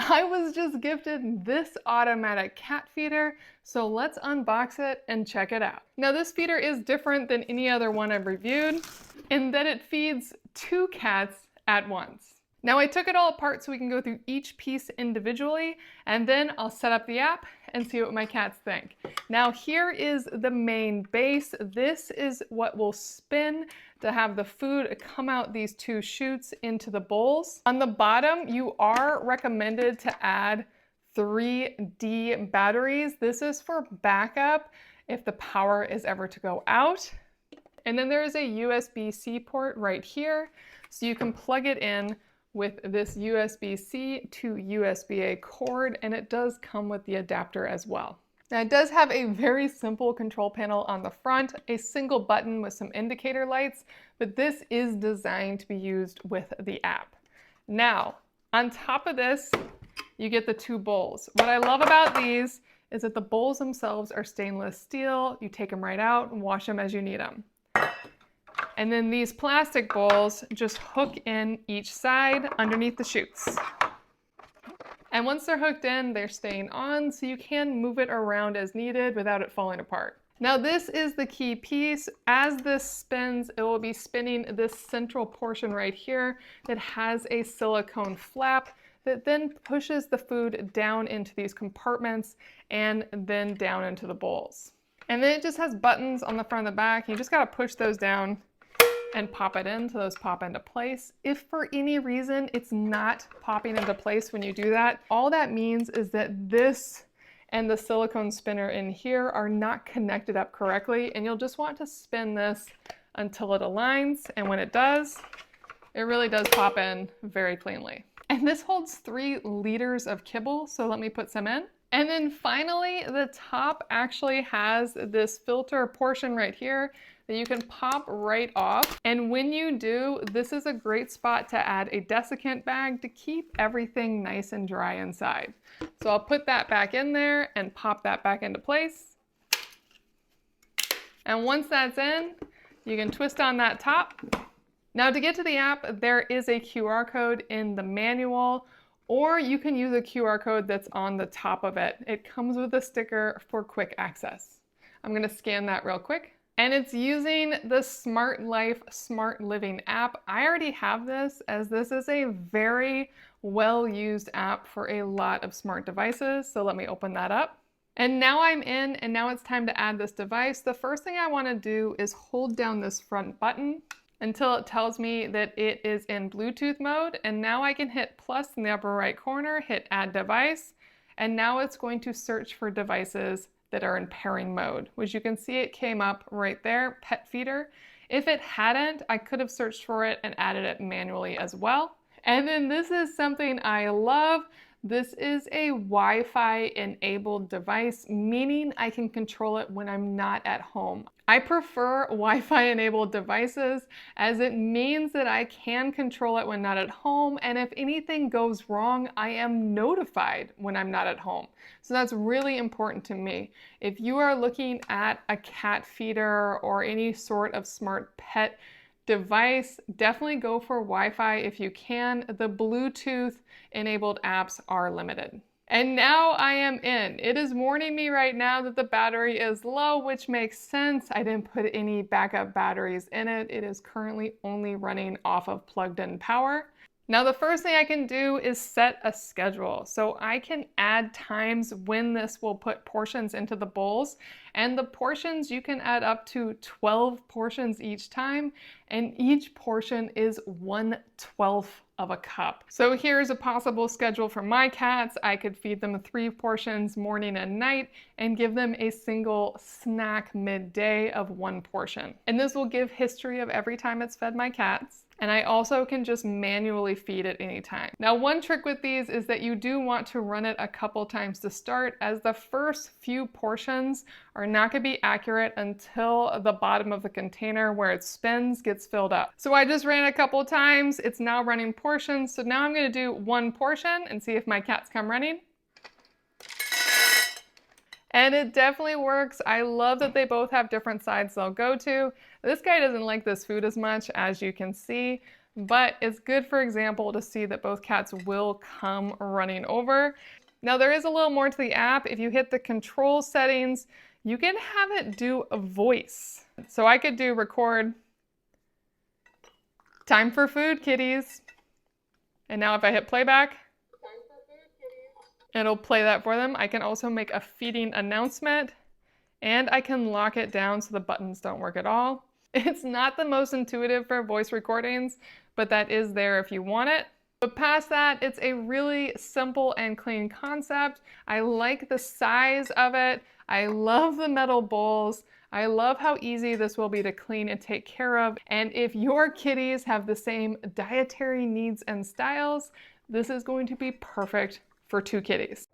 I was just gifted this automatic cat feeder, so let's unbox it and check it out. Now this feeder is different than any other one I've reviewed in that it feeds 2 cats at once. Now I took it all apart so we can go through each piece individually, and then I'll set up the app and see what my cats think. Now here is the main base. This is what will spin to have the food come out these 2 chutes into the bowls. On the bottom, you are recommended to add 3D batteries. This is for backup if the power is ever to go out. And then there is a USB-C port right here, so you can plug it in with this USB-C to USB-A cord, and it does come with the adapter as well. Now it does have a very simple control panel on the front, a single button with some indicator lights, but this is designed to be used with the app. Now, on top of this, you get the 2 bowls. What I love about these is that the bowls themselves are stainless steel. You take them right out and wash them as you need them. And then these plastic bowls just hook in each side underneath the chutes. And once they're hooked in, they're staying on, so you can move it around as needed without it falling apart. Now this is the key piece. As this spins, it will be spinning this central portion right here that has a silicone flap that then pushes the food down into these compartments and then down into the bowls. And then it just has buttons on the front and the back. You just gotta push those down and pop it in, so those pop into place. If for any reason it's not popping into place when you do that, all that means is that this and the silicone spinner in here are not connected up correctly, and you'll just want to spin this until it aligns, and when it does, it really does pop in very cleanly. And this holds 3 liters of kibble, so let me put some in. And then finally, the top actually has this filter portion right here that you can pop right off. And when you do, this is a great spot to add a desiccant bag to keep everything nice and dry inside. So I'll put that back in there and pop that back into place. And once that's in, you can twist on that top. Now to get to the app, there is a QR code in the manual, or you can use a QR code that's on the top of it. It comes with a sticker for quick access. I'm gonna scan that real quick. And it's using the Smart Life Smart Living app. I already have this, as this is a very well-used app for a lot of smart devices. So let me open that up. And now I'm in, and now it's time to add this device. The first thing I wanna do is hold down this front button until it tells me that it is in Bluetooth mode. And now I can hit plus in the upper right corner, hit add device. And now it's going to search for devices that are in pairing mode, which you can see it came up right there, pet feeder. If it hadn't, I could have searched for it and added it manually as well. And then this is something I love. This is a Wi-Fi enabled device, meaning I can control it when I'm not at home. I prefer Wi-Fi enabled devices as it means that I can control it when not at home, and if anything goes wrong, I am notified when I'm not at home. So that's really important to me. If you are looking at a cat feeder or any sort of smart pet device, definitely go for Wi-Fi if you can. The Bluetooth enabled apps are limited. And now I am in. It is warning me right now that the battery is low, which makes sense. I didn't put any backup batteries in it. It is currently only running off of plugged in power. Now the first thing I can do is set a schedule. So I can add times when this will put portions into the bowls, and the portions you can add up to 12 portions each time, and each portion is 1/12 of a cup. So here's a possible schedule for my cats. I could feed them 3 portions morning and night and give them a single snack midday of 1 portion. And this will give history of every time it's fed my cats. And I also can just manually feed at any time. Now, one trick with these is that you do want to run it a couple times to start, as the first few portions are not going to be accurate until the bottom of the container where it spins gets filled up. So I just ran a couple times. It's now running portions. So now I'm going to do 1 portion and see if my cats come running. And it definitely works. I love that they both have different sides they'll go to. This guy doesn't like this food as much, as you can see, but it's good, for example, to see that both cats will come running over. Now there is a little more to the app. If you hit the control settings, you can have it do a voice. So I could do record, time for food, kitties. And now if I hit playback, it'll play that for them. I can also make a feeding announcement, and I can lock it down so the buttons don't work at all. It's not the most intuitive for voice recordings, but that is there if you want it. But past that, it's a really simple and clean concept. I like the size of it. I love the metal bowls. I love how easy this will be to clean and take care of. And if your kitties have the same dietary needs and styles, this is going to be perfect for 2 kitties.